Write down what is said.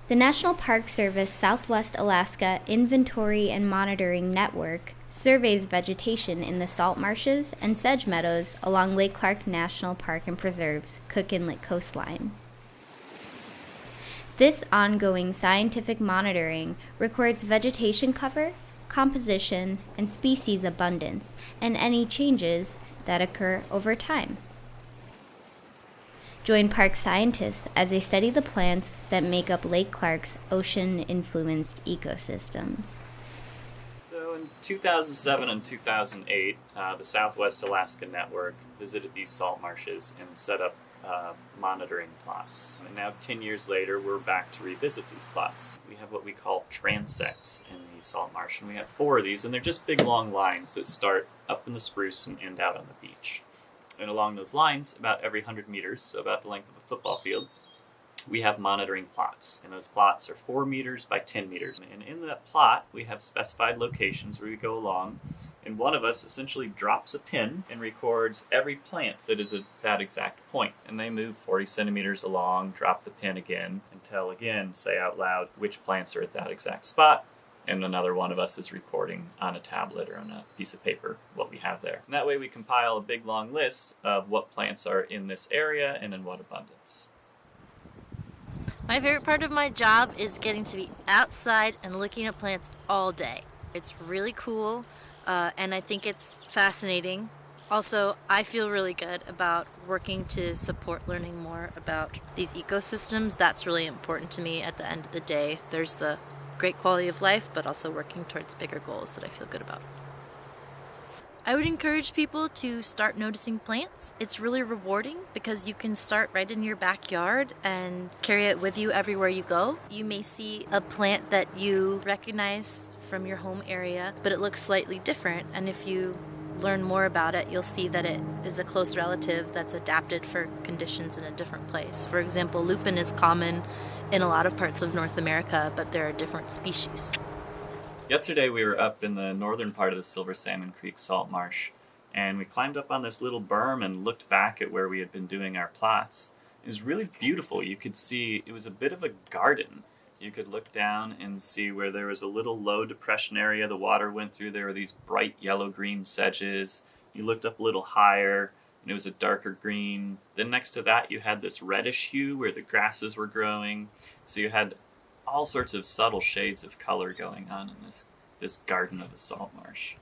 The National Park Service Southwest Alaska Inventory and Monitoring Network surveys vegetation in the salt marshes and sedge meadows along Lake Clark National Park and Preserve's Cook Inlet coastline. This ongoing scientific monitoring records vegetation cover, composition, and species abundance, and any changes that occur over time. Join park scientists as they study the plants that make up Lake Clark's ocean-influenced ecosystems. So in 2007 and 2008, the Southwest Alaska Network visited these salt marshes and set up monitoring plots. And now 10 years later, we're back to revisit these plots. We have what we call transects in the salt marsh, and we have 4 of these, and they're just big long lines that start up in the spruce and end out on the beach. And along those lines, about every 100 meters, so about the length of a football field, we have monitoring plots. And those plots are 4 meters by 10 meters. And in that plot, we have specified locations where we go along. And one of us essentially drops a pin and records every plant that is at that exact point. And they move 40 centimeters along, drop the pin again, and tell again, say out loud, which plants are at that exact spot. And another one of us is recording on a tablet or on a piece of paper what we have there. And that way we compile a big long list of what plants are in this area and in what abundance. My favorite part of my job is getting to be outside and looking at plants all day. It's really cool, and I think it's fascinating. Also, I feel really good about working to support learning more about these ecosystems. That's really important to me at the end of the day. There's the great quality of life, but also working towards bigger goals that I feel good about. I would encourage people to start noticing plants. It's really rewarding because you can start right in your backyard and carry it with you everywhere you go. You may see a plant that you recognize from your home area, but it looks slightly different. And if you learn more about it, you'll see that it is a close relative that's adapted for conditions in a different place. For example, lupin is common in a lot of parts of North America, but there are different species. Yesterday we were up in the northern part of the Silver Salmon Creek Salt Marsh, and we climbed up on this little berm and looked back at where we had been doing our plots. It was really beautiful. You could see it was a bit of a garden. You could look down and see where there was a little low depression area the water went through. There were these bright yellow-green sedges. You looked up a little higher, and it was a darker green. Then next to that you had this reddish hue where the grasses were growing. So you had all sorts of subtle shades of color going on in this garden of a salt marsh.